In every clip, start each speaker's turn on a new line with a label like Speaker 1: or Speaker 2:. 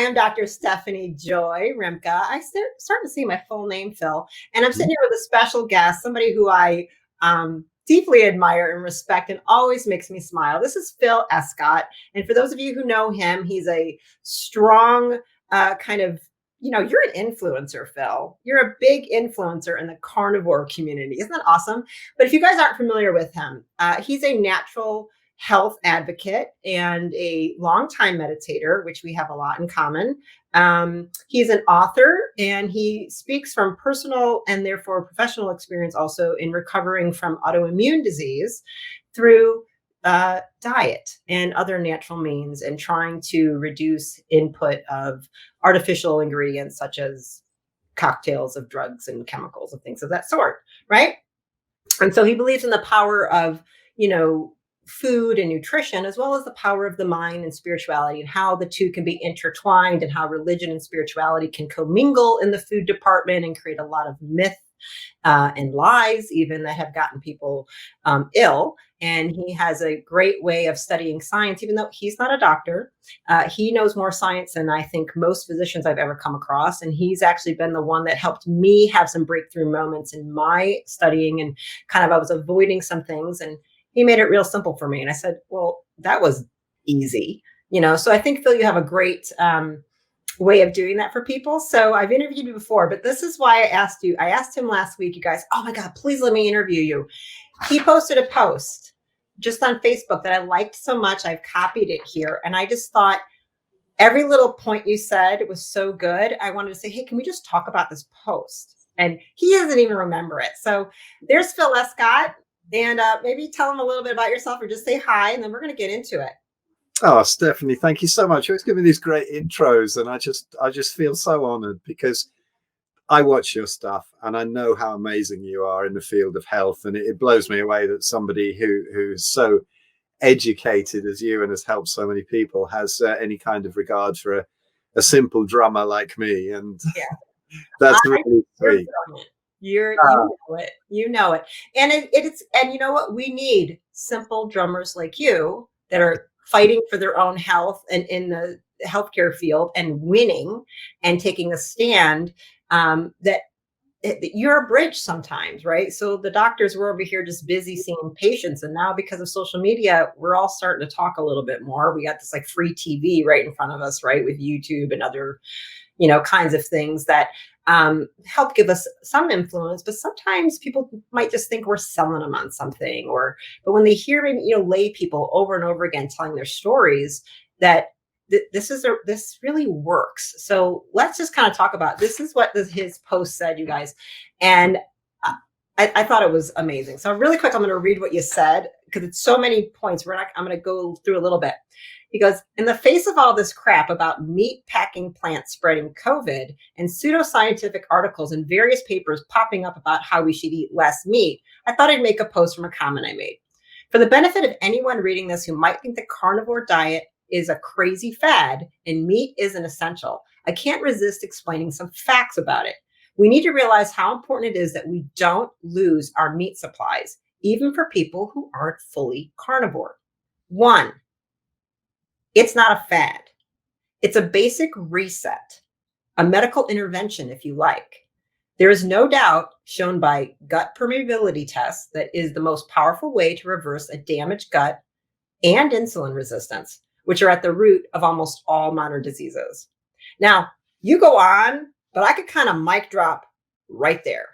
Speaker 1: Hi, I'm Dr. Stephanie Joy Rimka. Starting to see my full name, Phil, and I'm sitting here with a special guest, somebody who I deeply admire and respect and always makes me smile. This is Phil Escott. And for those of you who know him, he's a strong you're an influencer, Phil. You're a big influencer in the carnivore community. Isn't that awesome? But if you guys aren't familiar with him, he's a natural health advocate and a longtime meditator, which we have a lot in common. He's an author, and he speaks from personal and therefore professional experience also in recovering from autoimmune disease through diet and other natural means, and trying to reduce input of artificial ingredients such as cocktails of drugs and chemicals and things of that sort, right? And so he believes in the power of, food and nutrition, as well as the power of the mind and spirituality, and how the two can be intertwined, and how religion and spirituality can commingle in the food department and create a lot of myth and lies even that have gotten people ill. And he has a great way of studying science, even though he's not a doctor. He knows more science than I think most physicians I've ever come across. And he's actually been the one that helped me have some breakthrough moments in my studying, and I was avoiding some things, and he made it real simple for me. And I said, well, that was easy, So I think, Phil, you have a great way of doing that for people. So I've interviewed you before, but this is why I asked you. I asked him last week, you guys, oh my God, please let me interview you. He posted a post just on Facebook that I liked so much. I've copied it here. And I just thought every little point you said was so good. I wanted to say, hey, can we just talk about this post? And he doesn't even remember it. So there's Phil Escott. And maybe tell him a little bit about yourself, or just say hi, and then we're going to get into it.
Speaker 2: Oh, Stephanie, thank you so much. You always give me these great intros, and I just feel so honored, because I watch your stuff and I know how amazing you are in the field of health. And it blows me away that somebody who's so educated as you and has helped so many people has any kind of regard for a simple drummer like me. And yeah, that's really sweet.
Speaker 1: You know it. And it's you know what? We need simple drummers like you that are fighting for their own health and in the healthcare field and winning and taking a stand. That you're a bridge sometimes, right? So the doctors were over here just busy seeing patients, and now because of social media, we're all starting to talk a little bit more. We got this free TV right in front of us, right, with YouTube and other kinds of things that help give us some influence. But sometimes people might just think we're selling them on something, but when they hear lay people over and over again telling their stories, that this really works. So let's just kind of talk about, this is what his post said, you guys. And I thought it was amazing. So really quick, I'm going to read what you said, because it's so many points. I'm going to go through a little bit. He goes, in the face of all this crap about meat packing plants spreading COVID and pseudoscientific articles and various papers popping up about how we should eat less meat, I thought I'd make a post from a comment I made. For the benefit of anyone reading this who might think the carnivore diet is a crazy fad and meat isn't essential, I can't resist explaining some facts about it. We need to realize how important it is that we don't lose our meat supplies, even for people who aren't fully carnivore. 1, it's not a fad. It's a basic reset, a medical intervention, if you like. There is no doubt, shown by gut permeability tests, that is the most powerful way to reverse a damaged gut and insulin resistance, which are at the root of almost all modern diseases. Now, you go on, but I could kind of mic drop right there.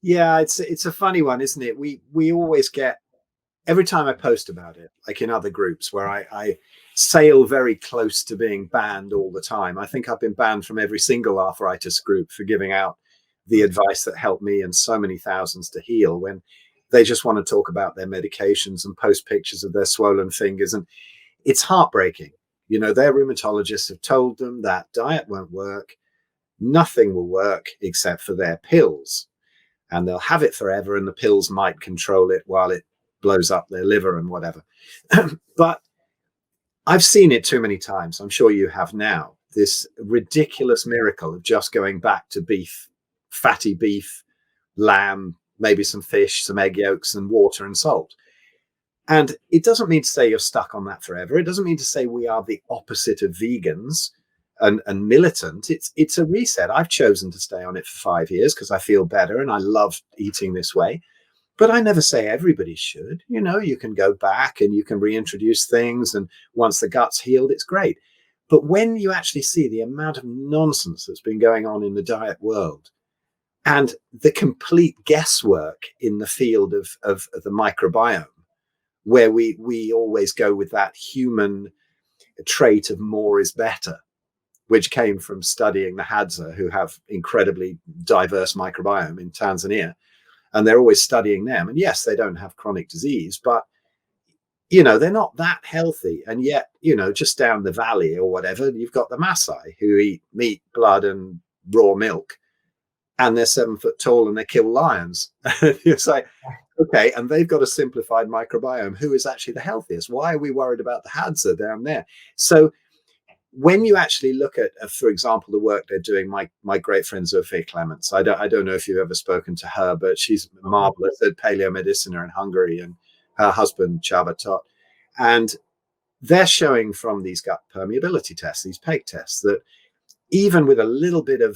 Speaker 2: Yeah, it's a funny one, isn't it? We always get, every time I post about it, like in other groups where I sail very close to being banned all the time. I think I've been banned from every single arthritis group for giving out the advice that helped me and so many thousands to heal, when they just want to talk about their medications and post pictures of their swollen fingers. And it's heartbreaking. Their rheumatologists have told them that diet won't work. Nothing will work except for their pills. And they'll have it forever, and the pills might control it while it blows up their liver and whatever. But I've seen it too many times. I'm sure you have now. This ridiculous miracle of just going back to beef, fatty beef, lamb, maybe some fish, some egg yolks, and water and salt. And it doesn't mean to say you're stuck on that forever. It doesn't mean to say we are the opposite of vegans and militant. It's a reset. I've chosen to stay on it for 5 years because I feel better and I love eating this way. But I never say everybody should. You can go back and you can reintroduce things. And once the gut's healed, it's great. But when you actually see the amount of nonsense that's been going on in the diet world and the complete guesswork in the field of the microbiome, where we always go with that human trait of more is better, which came from studying the Hadza, who have incredibly diverse microbiome in Tanzania. And they're always studying them. And yes, they don't have chronic disease, but, they're not that healthy. And yet, just down the valley or whatever, you've got the Maasai who eat meat, blood, and raw milk. And they're 7 foot tall and they kill lions. It's like, okay, and they've got a simplified microbiome. Who is actually the healthiest? Why are we worried about the Hadza down there? So when you actually look at, for example, the work they're doing, my great friend Sophie Clements, I don't know if you've ever spoken to her, but she's marvelous at paleomedicina in Hungary, and her husband Csaba Tot, and they're showing from these gut permeability tests, these PEG tests, that even with a little bit of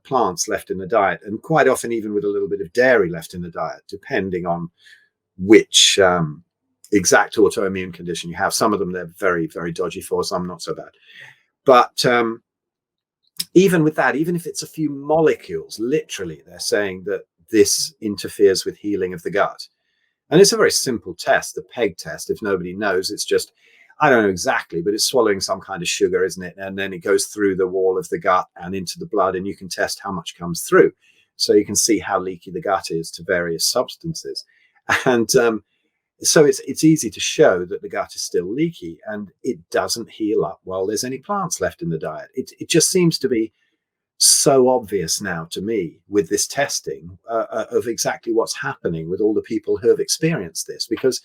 Speaker 2: plants left in the diet, and quite often even with a little bit of dairy left in the diet, depending on which exact autoimmune condition you have. Some of them they're very, very dodgy for, some not so bad. But even with that, even if it's a few molecules, literally, they're saying that this interferes with healing of the gut. And it's a very simple test, the PEG test. If nobody knows, it's just, I don't know exactly, but it's swallowing some kind of sugar, isn't it? And then it goes through the wall of the gut and into the blood, and you can test how much comes through. So you can see how leaky the gut is to various substances. And so it's easy to show that the gut is still leaky, and it doesn't heal up while there's any plants left in the diet. It just seems to be so obvious now to me with this testing of exactly what's happening with all the people who have experienced this. Because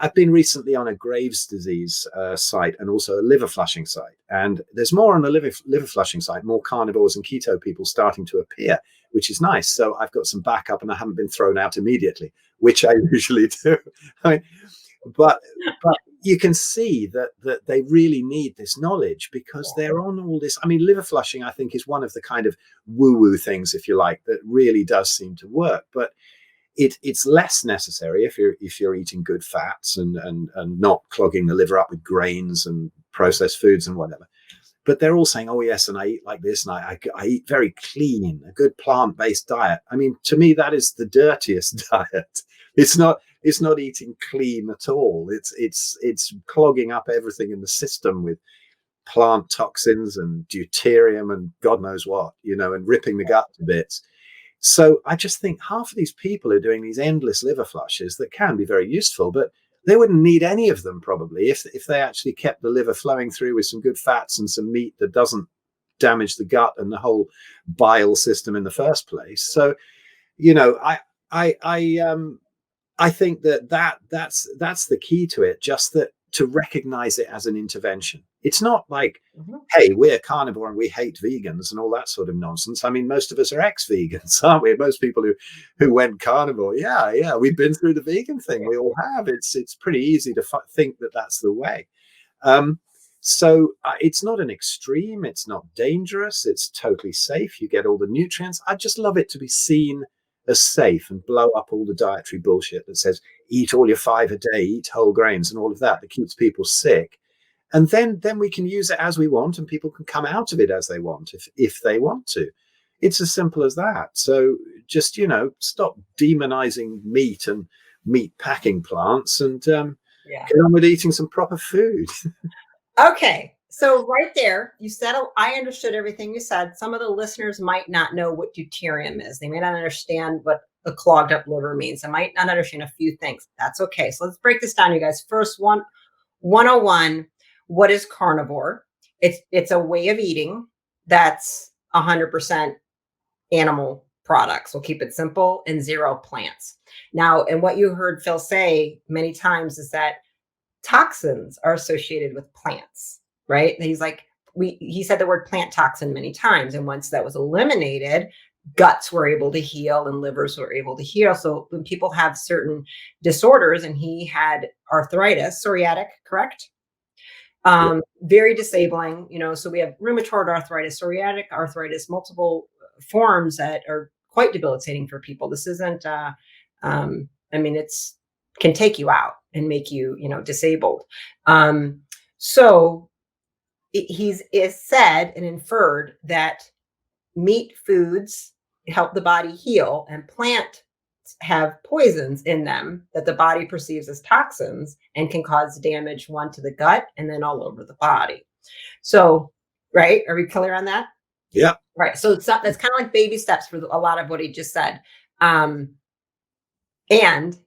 Speaker 2: I've been recently on a Graves' disease site and also a liver flushing site. And there's more on the liver flushing site, more carnivores and keto people starting to appear, which is nice. So I've got some backup and I haven't been thrown out immediately, which I usually do. But you can see that they really need this knowledge because they're on all this. I mean, liver flushing, I think, is one of the kind of woo-woo things, if you like, that really does seem to work. But it's less necessary if you're eating good fats and not clogging the liver up with grains and processed foods and whatever. But they're all saying, oh yes, and I eat like this, and I eat very clean, a good plant-based diet. I mean, to me, that is the dirtiest diet. It's not eating clean at all. It's clogging up everything in the system with plant toxins and deuterium and God knows what, and ripping the gut to bits. So I just think half of these people are doing these endless liver flushes that can be very useful, but they wouldn't need any of them probably if they actually kept the liver flowing through with some good fats and some meat that doesn't damage the gut and the whole bile system in the first place. So, I think that's the key to it, just that to recognize it as an intervention. It's not like, hey, we're carnivore and we hate vegans and all that sort of nonsense. I mean, most of us are ex-vegans, aren't we? Most people who went carnivore, yeah, we've been through the vegan thing. We all have. It's pretty easy to think that that's the way. So it's not an extreme. It's not dangerous. It's totally safe. You get all the nutrients. I just love it to be seen as safe and blow up all the dietary bullshit that says eat all your 5 a day, eat whole grains and all of that keeps people sick. And then we can use it as we want and people can come out of it as they want if they want to. It's as simple as that. So just, stop demonizing meat and meat packing plants and get on with eating some proper food.
Speaker 1: Okay. So right there, you said, I understood everything you said. Some of the listeners might not know what deuterium is. They may not understand what the clogged up liver means. They might not understand a few things. That's okay. So let's break this down, you guys. First, 101, what is carnivore? It's a way of eating that's 100% animal products. We'll keep it simple, and 0 plants. Now, and what you heard Phil say many times is that toxins are associated with plants. Right? And he's like, he said the word plant toxin many times. And once that was eliminated, guts were able to heal and livers were able to heal. So when people have certain disorders, and he had arthritis, psoriatic, correct? Very disabling, so we have rheumatoid arthritis, psoriatic arthritis, multiple forms that are quite debilitating for people. This isn't, it's can take you out and make you, disabled. So he's said and inferred that meat foods help the body heal, and plant have poisons in them that the body perceives as toxins and can cause damage, one to the gut and then all over the body. So, right. Are we clear on that?
Speaker 2: Yeah.
Speaker 1: Right. So that's kind of like baby steps for a lot of what he just said. And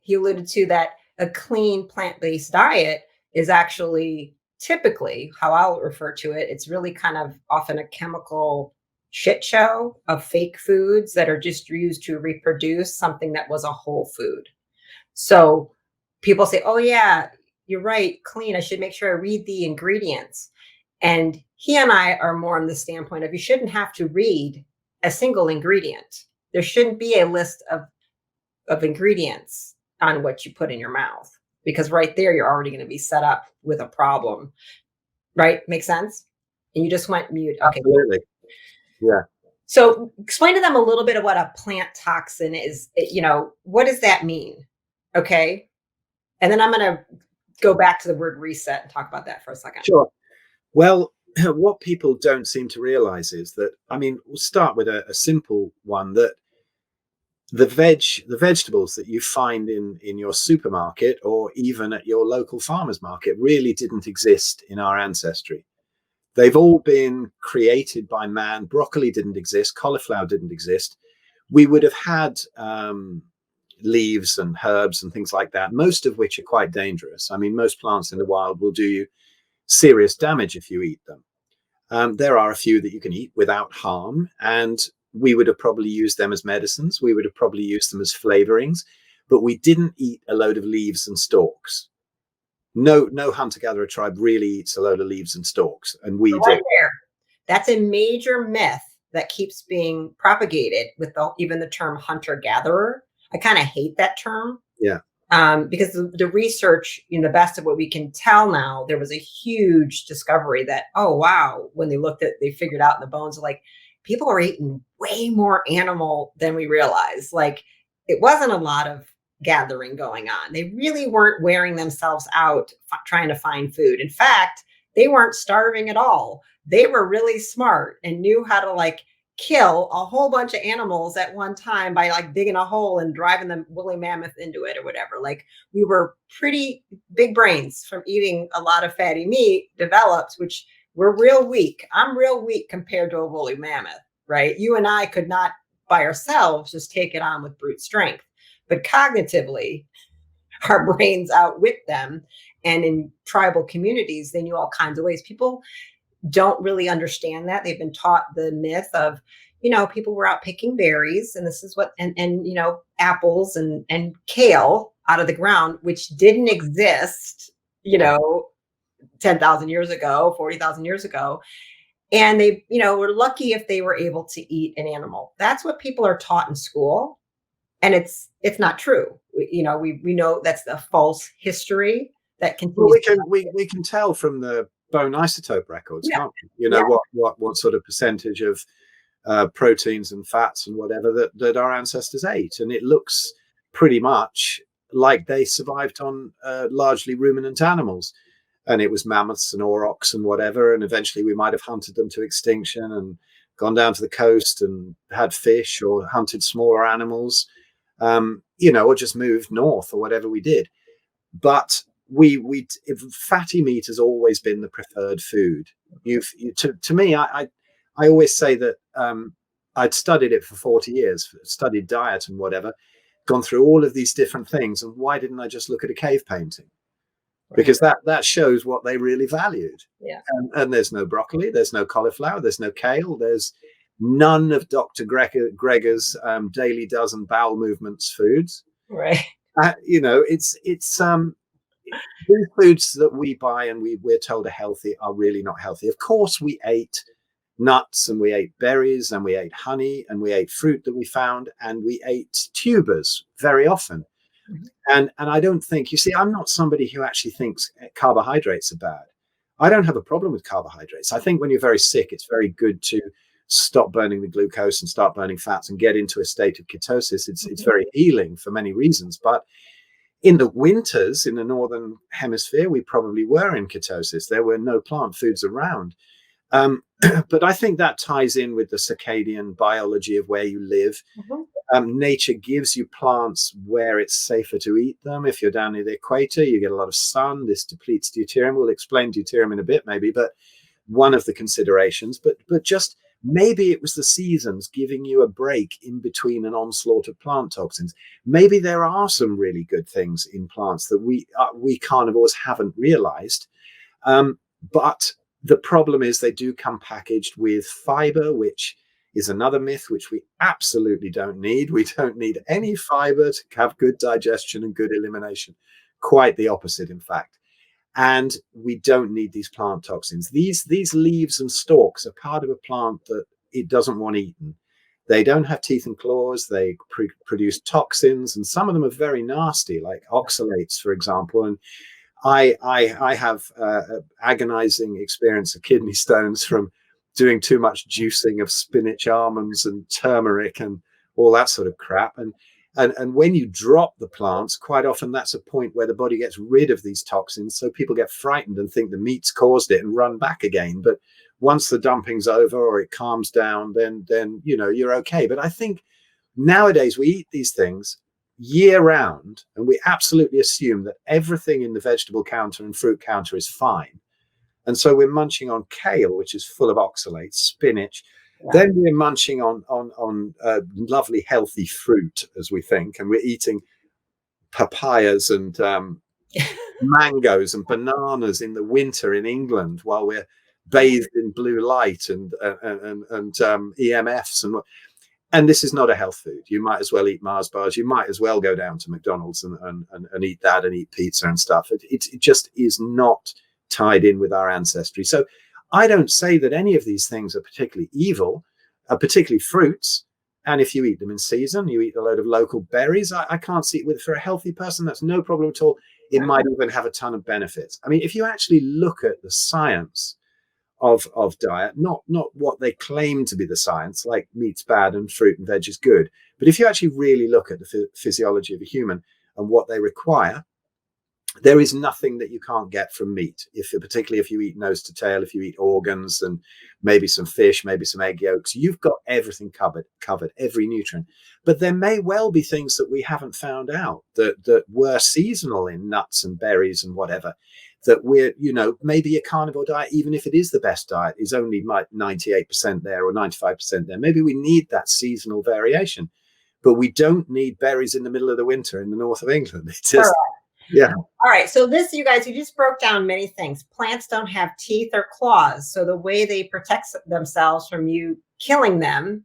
Speaker 1: he alluded to that a clean plant-based diet is actually typically how I'll refer to it. It's really kind of often a chemical shit show of fake foods that are just used to reproduce something that was a whole food. So people say, oh yeah, you're right, clean. I should make sure I read the ingredients. And he and I are more on the standpoint of you shouldn't have to read a single ingredient. There shouldn't be a list of ingredients on what you put in your mouth, because right there, you're already going to be set up with a problem. Right? Make sense? And you just went mute. Okay.
Speaker 2: Absolutely. Yeah.
Speaker 1: So explain to them a little bit of what a plant toxin is. What does that mean? Okay. And then I'm going to go back to the word reset and talk about that for a second.
Speaker 2: Sure. Well, what people don't seem to realize is that, we'll start with a simple one, that the vegetables that you find in your supermarket or even at your local farmer's market really didn't exist in our ancestry. They've all been created by man. Broccoli didn't exist. Cauliflower didn't exist. We would have had leaves and herbs and things like that, most of which are quite dangerous. Most plants in the wild will do you serious damage if you eat them. There are a few that you can eat without harm, and we would have probably used them as medicines. We would have probably used them as flavorings, but we didn't eat a load of leaves and stalks. No hunter-gatherer tribe really eats a load of leaves and stalks, and we do.
Speaker 1: That's a major myth that keeps being propagated with even the term hunter-gatherer. I kind of hate that term.
Speaker 2: Yeah.
Speaker 1: Because the research, the best of what we can tell now, there was a huge discovery that, oh, wow, when they figured out in the bones, like people are eating way more animal than we realize. Like it wasn't a lot of gathering going on. They really weren't wearing themselves out trying to find food. In fact, they weren't starving at all. They were really smart and knew how to kill a whole bunch of animals at one time by digging a hole and driving the woolly mammoth into it or whatever. We were pretty big brains from eating a lot of fatty meat developed, which we're real weak. I'm real weak compared to a woolly mammoth, right? You and I could not by ourselves just take it on with brute strength. But cognitively, our brains outwit them. And in tribal communities, they knew all kinds of ways. People don't really understand that. They've been taught the myth of, people were out picking berries, and this is what, and apples and kale out of the ground, which didn't exist, 10,000 years ago, 40,000 years ago. And they, were lucky if they were able to eat an animal. That's what people are taught in school. And it's not true. We know that's the false history that continues.
Speaker 2: Well, we can tell from the bone isotope records, can't we? What sort of percentage of proteins and fats and whatever that our ancestors ate, and it looks pretty much like they survived on largely ruminant animals. And it was mammoths and aurochs and whatever, and eventually we might have hunted them to extinction and gone down to the coast and had fish or hunted smaller animals. Or just moved north or whatever we did. But fatty meat has always been the preferred food. To me, I always say that I'd studied it for 40 years, studied diet and whatever, gone through all of these different things. And why didn't I just look at a cave painting? Because that shows what they really valued.
Speaker 1: Yeah.
Speaker 2: And there's no broccoli, there's no cauliflower, there's no kale, there's none of Dr. Greger's daily dozen bowel movements foods.
Speaker 1: Right.
Speaker 2: It's these foods that we buy and we're told are healthy are really not healthy. Of course, we ate nuts, and we ate berries, and we ate honey, and we ate fruit that we found, and we ate tubers very often. And I don't think, you see, I'm not somebody who actually thinks carbohydrates are bad. I don't have a problem with carbohydrates. I think when you're very sick, it's very good to stop burning the glucose and start burning fats and get into a state of ketosis. It's very healing for many reasons. But in the winters in the northern hemisphere, we probably were in ketosis. There were no plant foods around. But I think that ties in with the circadian biology of where you live. Nature gives you plants where it's safer to eat them. If you're down near the equator, you get a lot of sun. This depletes deuterium. We'll explain deuterium in a bit, maybe, but one of the considerations. But just maybe it was the seasons giving you a break in between an onslaught of plant toxins. Maybe there are some really good things in plants that we carnivores haven't realized. But the problem is they do come packaged with fiber, which is another myth, which we absolutely don't need. We don't need any fiber to have good digestion and good elimination. Quite the opposite, in fact. And we don't need these plant toxins. These leaves and stalks are part of a plant that it doesn't want eaten. They don't have teeth and claws. They produce toxins, and some of them are very nasty, like oxalates, for example. And I have agonizing experience of kidney stones from doing too much juicing of spinach, almonds, and turmeric, and all that sort of crap. And when you drop the plants, quite often that's a point where the body gets rid of these toxins. So people get frightened and think the meat's caused it and run back again. But once the dumping's over or it calms down, then you're okay. But I think nowadays we eat these things year round, and we absolutely assume that everything in the vegetable counter and fruit counter is fine. And so we're munching on kale, which is full of oxalates, spinach. Yeah. Then we're munching on lovely, healthy fruit, as we think, and we're eating papayas and mangoes and bananas in the winter in England while we're bathed in blue light and EMFs. And this is not a health food. You might as well eat Mars bars. You might as well go down to McDonald's and eat that and eat pizza and stuff. It just is not tied in with our ancestry. So I don't say that any of these things are particularly evil, particularly fruits. And if you eat them in season, you eat a load of local berries. I can't see it for a healthy person. That's no problem at all. It might even have a ton of benefits. I mean, if you actually look at the science of diet, not what they claim to be the science, like meat's bad and fruit and veg is good. But if you actually really look at the physiology of a human and what they require, there is nothing that you can't get from meat, particularly if you eat nose to tail, if you eat organs and maybe some fish, maybe some egg yolks. You've got everything covered, every nutrient. But there may well be things that we haven't found out that were seasonal in nuts and berries and whatever, that we're, maybe a carnivore diet, even if it is the best diet, is only 98% there or 95% there. Maybe we need that seasonal variation, but we don't need berries in the middle of the winter in the north of England. It's just... Yeah.
Speaker 1: All right. So this, you guys, you just broke down many things. Plants don't have teeth or claws. So the way they protect themselves from you killing them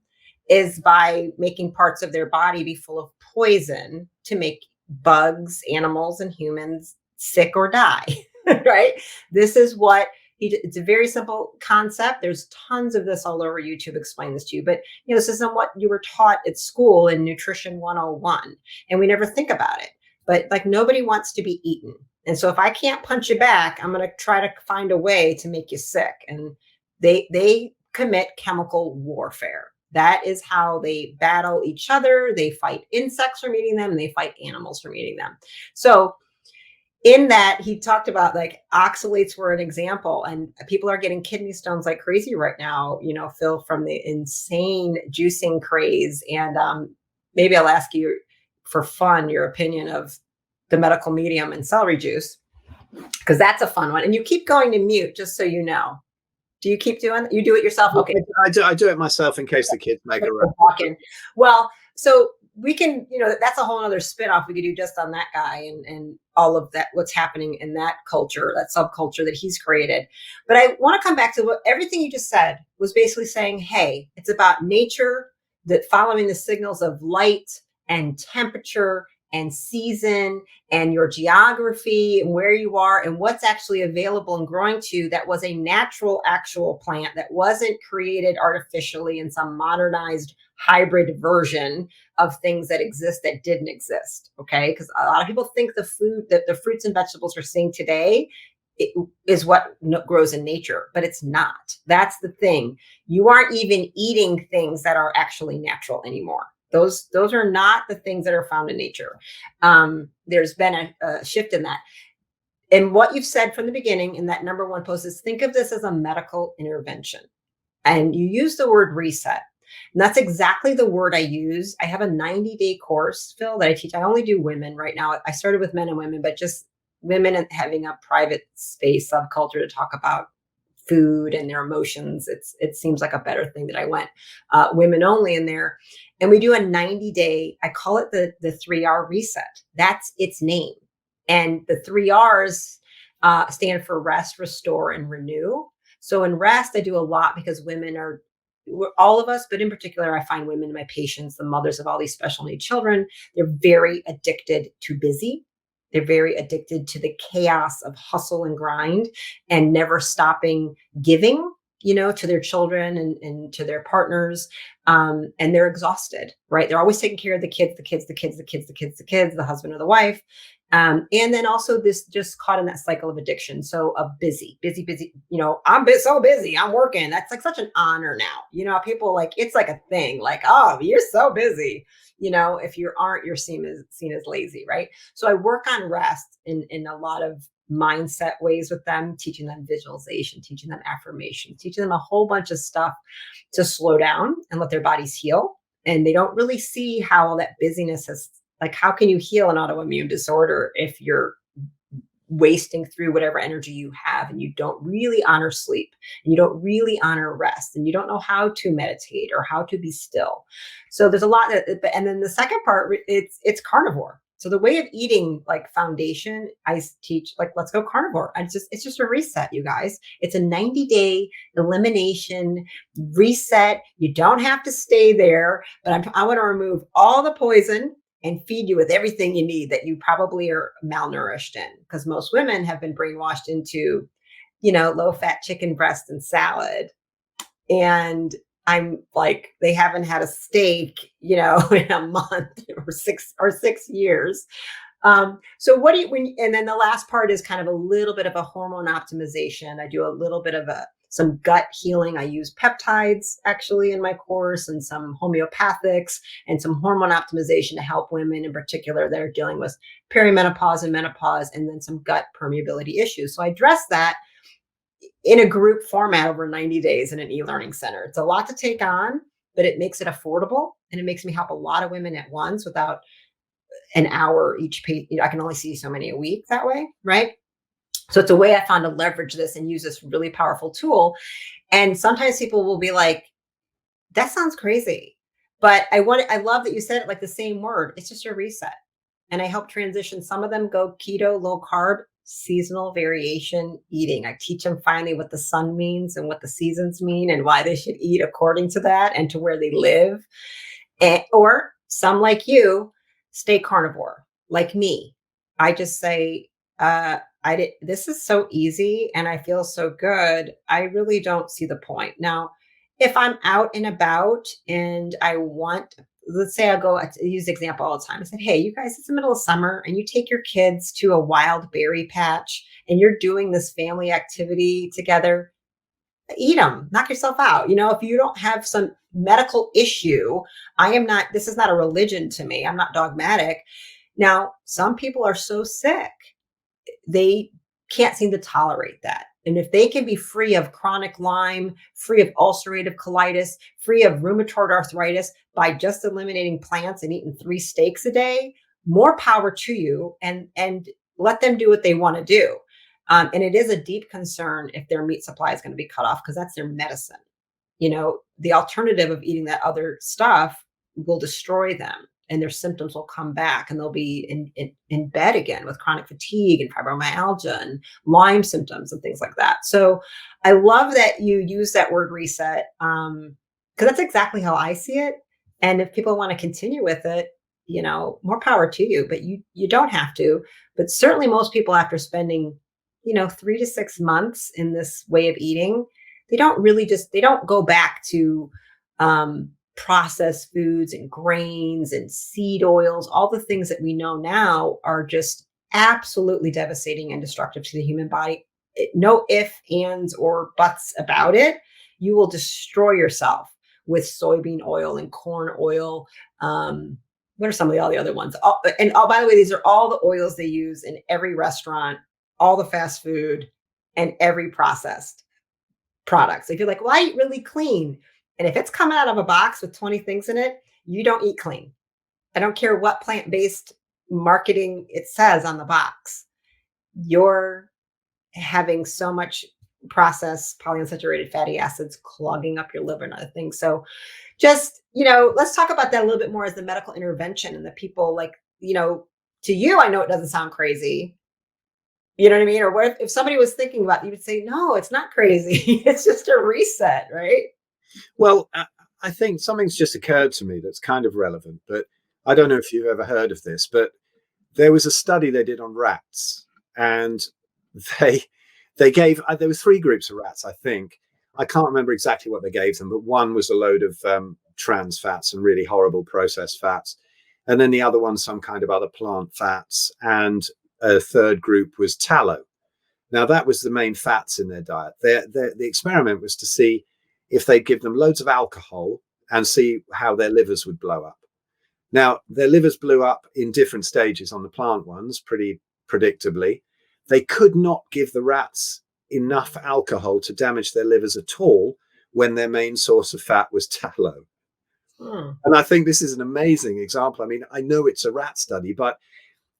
Speaker 1: is by making parts of their body be full of poison to make bugs, animals, and humans sick or die. Right? This is what it's a very simple concept. There's tons of this all over YouTube explain this to you. But this isn't what you were taught at school in Nutrition 101. And we never think about it. But like nobody wants to be eaten. And so if I can't punch you back, I'm going to try to find a way to make you sick. And they commit chemical warfare. That is how they battle each other. They fight insects from eating them, and they fight animals from eating them. So in that, he talked about like oxalates were an example, and people are getting kidney stones like crazy right now, Phil, from the insane juicing craze. And maybe I'll ask you for fun, your opinion of the medical medium and celery juice, because that's a fun one. And you keep going to mute, just so you know. Do you keep doing it? You do it yourself? Okay.
Speaker 2: I do it myself in case the kids make a
Speaker 1: walk-in. Well, so we can, that's a whole other spin-off we could do just on that guy and all of that, what's happening in that culture, that subculture that he's created. But I want to come back to what everything you just said was basically saying, hey, it's about nature, that following the signals of light and temperature and season and your geography and where you are and what's actually available and growing to, that was a natural actual plant that wasn't created artificially in some modernized hybrid version of things that exist that didn't exist. Okay. Because a lot of people think the food that the fruits and vegetables we're seeing today it is what grows in nature, but it's not. That's the thing. You aren't even eating things that are actually natural anymore. Those are not the things that are found in nature. There's been a shift in that. And what you've said from the beginning in that number one post is, think of this as a medical intervention. And you use the word reset. And that's exactly the word I use. I have a 90-day course, Phil, that I teach. I only do women right now. I started with men and women, but just women and having a private space subculture to talk about food and their emotions. It seems like a better thing that I went women only in there. And we do a 90-day, I call it the 3R reset. That's its name. And the 3Rs stand for rest, restore, and renew. So in rest, I do a lot because women are, all of us, but in particular, I find women, my patients, the mothers of all these special needs children, they're very addicted to busy. They're very addicted to the chaos of hustle and grind and never stopping giving, to their children and to their partners. And they're exhausted, right? They're always taking care of the kids, the husband or the wife. And then also this just caught in that cycle of addiction. So of busy, I'm so busy, I'm working. That's like such an honor now. People like, it's like a thing like, oh, you're so busy. If you aren't, you're seen as lazy, right? So I work on rest in a lot of mindset ways with them, teaching them visualization, teaching them affirmation, teaching them a whole bunch of stuff to slow down and let their bodies heal. And they don't really see how all that busyness has, like, how can you heal an autoimmune disorder if you're wasting through whatever energy you have and you don't really honor sleep and you don't really honor rest and you don't know how to meditate or how to be still. So there's a lot and then the second part, it's carnivore. So the way of eating, like foundation, I teach like, let's go carnivore. It's just a reset, you guys. It's a 90-day elimination reset. You don't have to stay there, but I want to remove all the poison and feed you with everything you need that you probably are malnourished in. Because most women have been brainwashed into, low-fat chicken breast and salad. And I'm like, they haven't had a steak, in a month or 6 years. So what do you, and then the last part is kind of a little bit of a hormone optimization. I do a little bit of some gut healing. I use peptides actually in my course and some homeopathics and some hormone optimization to help women in particular that are dealing with perimenopause and menopause, and then some gut permeability issues. So I address that in a group format over 90 days in an e-learning center. It's a lot to take on, but it makes it affordable and it makes me help a lot of women at once without an hour each page. I can only see so many a week that way, right? So it's a way I found to leverage this and use this really powerful tool. And sometimes people will be like, that sounds crazy, but I love that you said it like the same word. It's just a reset. And I help transition. Some of them go keto, low carb, seasonal variation eating. I teach them finally what the sun means and what the seasons mean and why they should eat according to that and to where they live. Or some like you stay carnivore, like me. I just say, this is so easy and I feel so good. I really don't see the point. Now, if I'm out and about and I want, let's say I use the example all the time. I said, hey, you guys, it's the middle of summer and you take your kids to a wild berry patch and you're doing this family activity together, eat them, knock yourself out. If you don't have some medical issue, this is not a religion to me. I'm not dogmatic. Now, some people are so sick, they can't seem to tolerate that. And if they can be free of chronic Lyme, free of ulcerative colitis, free of rheumatoid arthritis by just eliminating plants and eating 3 steaks a day, more power to you, and let them do what they want to do. And it is a deep concern if their meat supply is going to be cut off because that's their medicine. The alternative of eating that other stuff will destroy them. And their symptoms will come back and they'll be in bed again with chronic fatigue and fibromyalgia and Lyme symptoms and things like that. So I love that you use that word reset because that's exactly how I see it. And if people want to continue with it, more power to you, but you don't have to. But certainly most people, after spending, 3 to 6 months in this way of eating, they don't go back to processed foods and grains and seed oils. All the things that we know now are just absolutely devastating and destructive to the human body. No ifs, ands, or buts about it. You will destroy yourself with soybean oil and corn oil. What are some of all the other ones? By the way, these are all the oils they use in every restaurant, all the fast food, and every processed product. So if you're like, well, I eat really clean. And if it's coming out of a box with 20 things in it, you don't eat clean. I don't care what plant-based marketing it says on the box. You're having so much processed polyunsaturated fatty acids clogging up your liver and other things. So just, let's talk about that a little bit more as the medical intervention and the people to you, I know it doesn't sound crazy. You know what I mean? Or if somebody was thinking about it, you would say, no, it's not crazy. It's just a reset, right?
Speaker 2: Well, I think something's just occurred to me that's kind of relevant, but I don't know if you've ever heard of this, but there was a study they did on rats, and they gave, there was 3 groups of rats, I think. I can't remember exactly what they gave them, but one was a load of trans fats and really horrible processed fats. And then the other one, some kind of other plant fats. And a third group was tallow. Now, that was the main fats in their diet. The experiment was to see if they'd give them loads of alcohol and see how their livers would blow up. Now, their livers blew up in different stages on the plant ones, pretty predictably. They could not give the rats enough alcohol to damage their livers at all when their main source of fat was tallow. And I think this is an amazing example. I mean, I know it's a rat study, but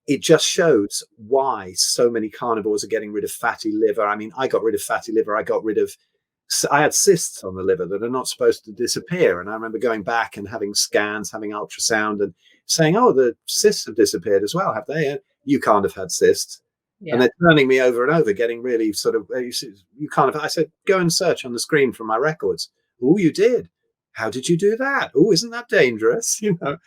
Speaker 2: it just shows why so many carnivores are getting rid of fatty liver. I mean, I got rid of fatty liver. I had cysts on the liver that are not supposed to disappear. And I remember going back and having scans, having ultrasound and saying, oh, the cysts have disappeared as well, have they? You can't have had cysts. Yeah. And they're turning me over and over, getting really sort of, I said, go and search on the screen from my records. Oh, you did. How did you do that? Oh, isn't that dangerous? Right.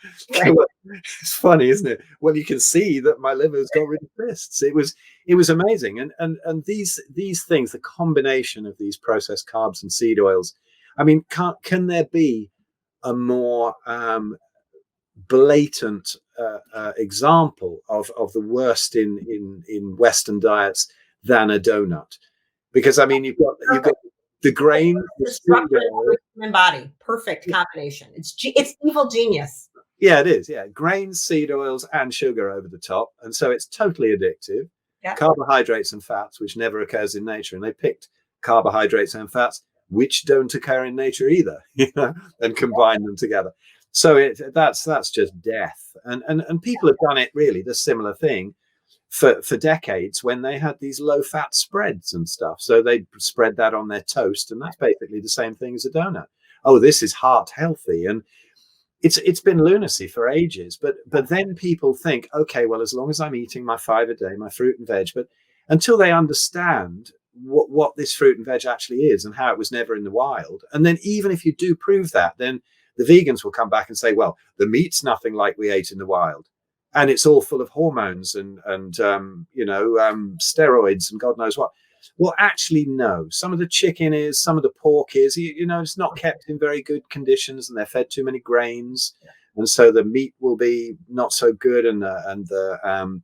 Speaker 2: It's funny, isn't it? Well, you can see that my liver's got rid of cysts. It was amazing. And these things, the combination of these processed carbs and seed oils, I mean, can there be a more blatant example of the worst in Western diets than a donut? Because I mean, you've got the grain,
Speaker 1: the human body, perfect combination. It's evil genius.
Speaker 2: Yeah, it is. Yeah, grains, seed oils, and sugar over the top, and so it's totally addictive. Yeah. Carbohydrates and fats, which never occurs in nature, and they picked carbohydrates and fats which don't occur in nature either, and combine them together. So that's just death. And people have done it really the similar thing for decades when they had these low fat spreads and stuff. So they spread that on their toast, and that's basically the same thing as a donut. Oh, this is heart healthy. And it's been lunacy for ages. But then people think, okay, well, as long as I'm eating my 5 a day, my fruit and veg, but until they understand what this fruit and veg actually is and how it was never in the wild. And then even if you do prove that, then the vegans will come back and say, well, the meat's nothing like we ate in the wild. And it's all full of hormones and steroids and God knows what. Well, actually, no. Some of the chicken is, some of the pork is, it's not kept in very good conditions and they're fed too many grains. And so the meat will be not so good and the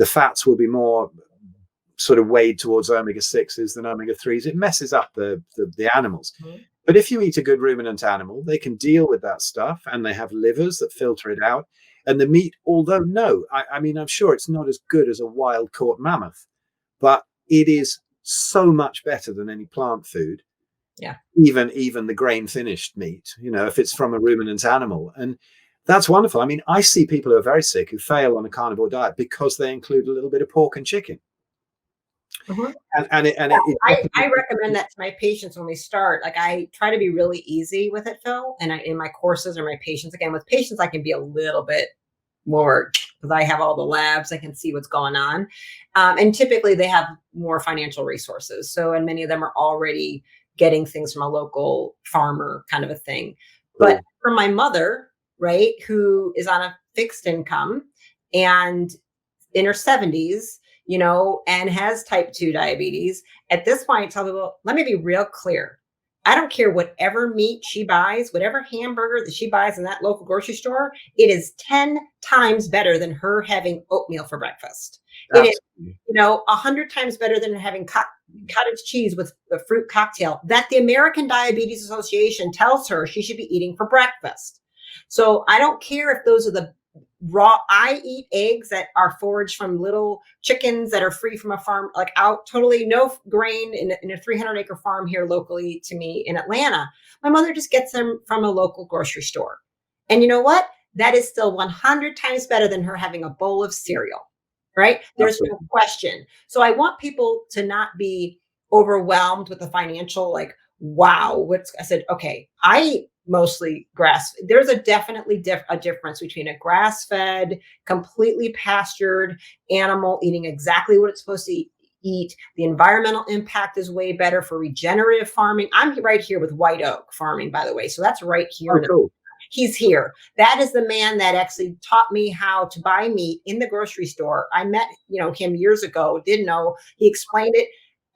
Speaker 2: fats will be more sort of weighed towards omega-6s than omega-3s. It messes up the animals. Mm-hmm. But if you eat a good ruminant animal, they can deal with that stuff and they have livers that filter it out. And the meat, although I mean, I'm sure it's not as good as a wild caught mammoth, but it is so much better than any plant food.
Speaker 1: Yeah.
Speaker 2: Even the grain finished meat, if it's from a ruminant animal. And that's wonderful. I mean, I see people who are very sick who fail on a carnivore diet because they include a little bit of pork and chicken.
Speaker 1: Mm-hmm.
Speaker 2: I
Speaker 1: recommend that to my patients when we start. Like, I try to be really easy with it, Phil. And in my courses or my patients, again, with patients, I can be a little bit more because I have all the labs. I can see what's going on. And typically they have more financial resources. So, and many of them are already getting things from a local farmer kind of a thing. But for my mother, right, who is on a fixed income and in her 70s, and has type 2 diabetes. At this point, I tell people, let me be real clear. I don't care whatever meat she buys, whatever hamburger that she buys in that local grocery store, it is 10 times better than her having oatmeal for breakfast. It is,
Speaker 2: Absolutely.
Speaker 1: 100 times better than having cottage cheese with a fruit cocktail that the American Diabetes Association tells her she should be eating for breakfast. So I don't care if those are the raw. I eat eggs that are foraged from little chickens that are free from a farm, like out totally no grain in a 300-acre farm here locally to me in Atlanta. My mother just gets them from a local grocery store. And you know what? That is still 100 times better than her having a bowl of cereal, right? There's no question. So I want people to not be overwhelmed with the financial, like, wow, I said, okay, I eat mostly grass. There's a definitely a difference between a grass-fed, completely pastured animal eating exactly what it's supposed to eat. The environmental impact is way better for regenerative farming. I'm right here with White Oak Farming, by the way. So that's right here.
Speaker 2: Oh, cool.
Speaker 1: He's here. That is the man that actually taught me how to buy meat in the grocery store. I met, him years ago, didn't know. He explained it.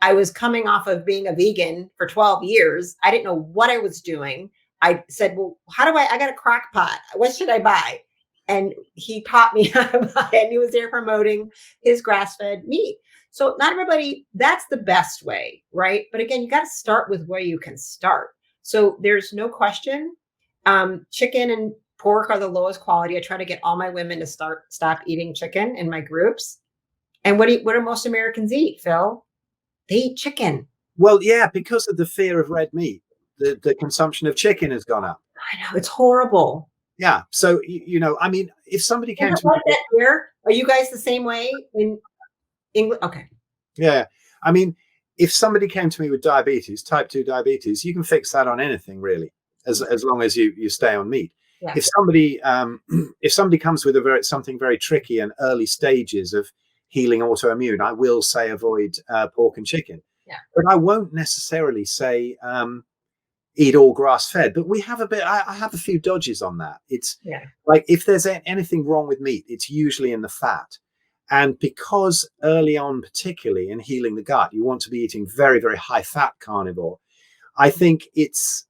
Speaker 1: I was coming off of being a vegan for 12 years. I didn't know what I was doing. I said, well, how do I got a crock pot. What should I buy? And he taught me how to buy it. And he was there promoting his grass-fed meat. So not everybody, that's the best way, right? But again, you got to start with where you can start. So there's no question. Chicken and pork are the lowest quality. I try to get all my women to stop eating chicken in my groups. And what do most Americans eat, Phil? They eat chicken.
Speaker 2: Well, yeah, because of the fear of red meat, the consumption of chicken has gone up.
Speaker 1: I know, it's horrible.
Speaker 2: Yeah. So, I mean, if somebody came to me,
Speaker 1: here, are you guys the same way in England? Okay.
Speaker 2: Yeah. I mean, if somebody came to me with diabetes, type 2 diabetes, you can fix that on anything, really, as long as you stay on meat. Yeah. If somebody comes with something very tricky and early stages of healing autoimmune, I will say avoid pork and chicken.
Speaker 1: Yeah.
Speaker 2: But I won't necessarily say eat all grass fed. But we have I have a few dodges on that. It's like if there's anything wrong with meat, it's usually in the fat. And because early on, particularly in healing the gut, you want to be eating very, very high fat carnivore. I think it's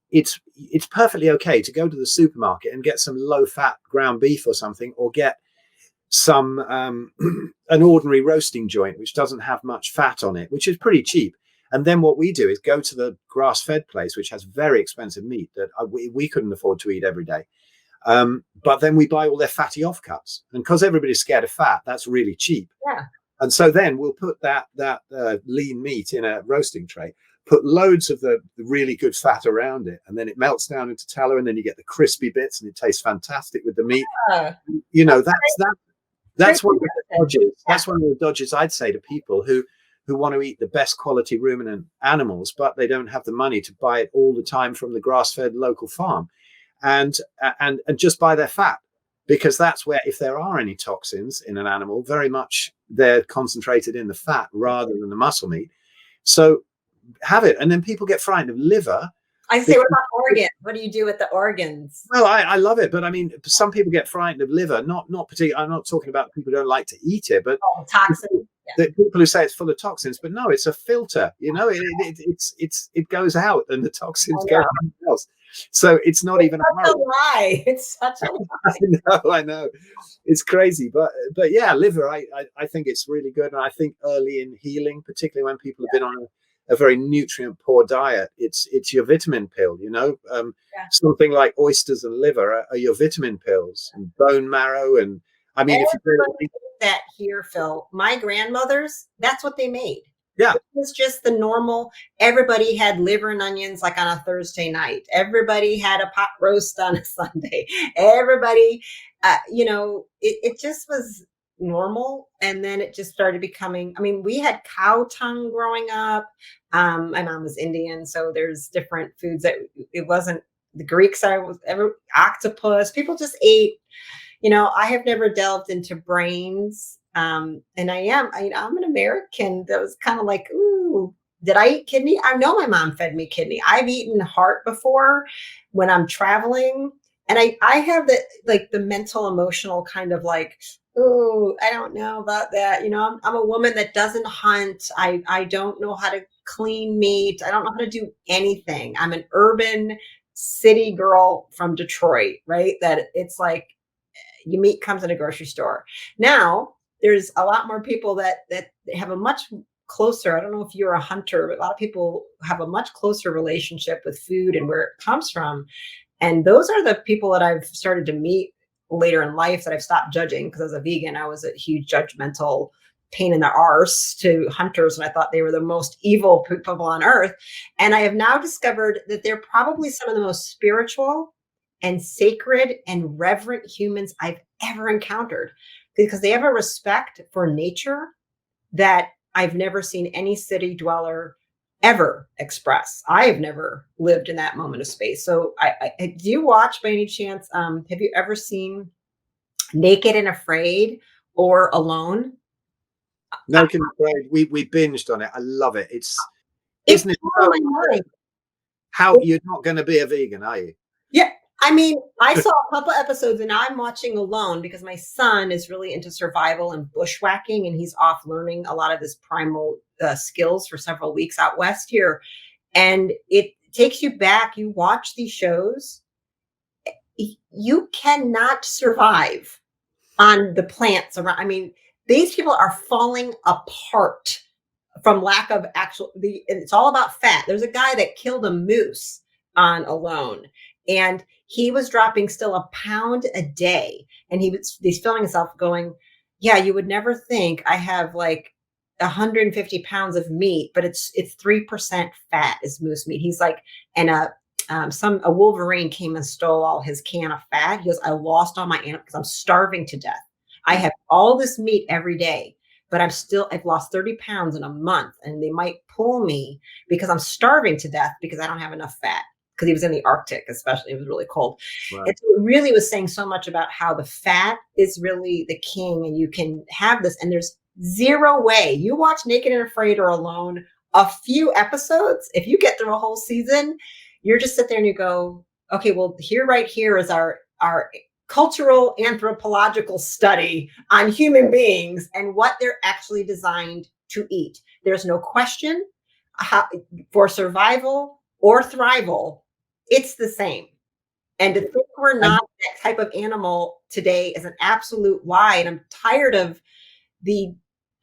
Speaker 2: perfectly okay to go to the supermarket and get some low fat ground beef or something, or get some an ordinary roasting joint which doesn't have much fat on it, which is pretty cheap. And then what we do is go to the grass-fed place, which has very expensive meat that we couldn't afford to eat every day. But then we buy all their fatty offcuts, and because everybody's scared of fat, that's really cheap.
Speaker 1: Yeah.
Speaker 2: And so then we'll put that lean meat in a roasting tray, put loads of the really good fat around it, and then it melts down into tallow, and then you get the crispy bits, and it tastes fantastic with the meat. That's one of the dodges. That's one of the dodges I'd say to people who want to eat the best quality ruminant animals, but they don't have the money to buy it all the time from the grass-fed local farm, and just buy their fat, because that's where, if there are any toxins in an animal, very much they're concentrated in the fat rather than the muscle meat. So have it. And then people get frightened of liver.
Speaker 1: I say, what about organs? What do you do with the organs?
Speaker 2: Well, I love it, but I mean, some people get frightened of liver. Not particularly. I'm not talking about people who don't like to eat it, but
Speaker 1: toxin.
Speaker 2: The people who say it's full of toxins, but no, it's a filter. It goes out, and the toxins go somewhere else. So it's not even
Speaker 1: a lie. It's such a lie.
Speaker 2: I know, it's crazy, but yeah, liver. I think it's really good, and I think early in healing, particularly when people have been on a very nutrient poor diet, it's your vitamin pill. Something like oysters and liver are your vitamin pills, and bone marrow, and I mean, if you
Speaker 1: that here, Phil, my grandmothers, that's what they made.
Speaker 2: Yeah.
Speaker 1: It was just the normal. Everybody had liver and onions like on a Thursday night. Everybody had a pot roast on a Sunday. Everybody, it just was normal. And then it just started becoming, we had cow tongue growing up. My mom was Indian, so there's different foods that it wasn't the Greeks. Octopus. People just ate. I have never delved into brains. And I'm an American that was kind of like, ooh, did I eat kidney? I know my mom fed me kidney. I've eaten heart before when I'm traveling. And I have the, like, the mental, emotional kind of like, oh, I don't know about that. I'm a woman that doesn't hunt. I don't know how to clean meat. I don't know how to do anything. I'm an urban city girl from Detroit, right? That it's like, your meat comes in a grocery store. Now, there's a lot more people that have a much closer, I don't know if you're a hunter, but a lot of people have a much closer relationship with food and where it comes from. And those are the people that I've started to meet later in life that I've stopped judging, because as a vegan, I was a huge judgmental pain in the arse to hunters, and I thought they were the most evil people on earth. And I have now discovered that they're probably some of the most spiritual and sacred and reverent humans I've ever encountered, because they have a respect for nature that I've never seen any city dweller ever express. I have never lived in that moment of space. So do you watch by any chance? Have you ever seen Naked and Afraid or Alone?
Speaker 2: No, can we binged on it. I love it. It's
Speaker 1: It's
Speaker 2: isn't it
Speaker 1: oh
Speaker 2: so
Speaker 1: my mind.
Speaker 2: how you're not going to be a vegan, are you?
Speaker 1: Yeah. I mean, I saw a couple episodes and I'm watching Alone because my son is really into survival and bushwhacking, and he's off learning a lot of his primal skills for several weeks out west here. And it takes you back. You watch these shows, you cannot survive on the plants around. I mean, these people are falling apart from lack of it's all about fat. There's a guy that killed a moose on Alone, and he was dropping still a pound a day. And he's filming himself going, yeah, you would never think I have like 150 pounds of meat, but it's 3% fat is moose meat. He's like, and a Wolverine came and stole all his can of fat. He goes, I lost all my animals because I'm starving to death. I have all this meat every day, but I've lost 30 pounds in a month, and they might pull me because I'm starving to death because I don't have enough fat. Because he was in the Arctic, especially, it was really cold.
Speaker 2: Right.
Speaker 1: And so it really was saying so much about how the fat is really the king, and you can have this, and there's zero way. You watch Naked and Afraid or Alone, a few episodes, if you get through a whole season, you're just sit there and you go, okay, well, right here is our cultural anthropological study on human beings and what they're actually designed to eat. There's no question for survival or thrival, it's the same. And to think we're not that type of animal today is an absolute lie. And I'm tired of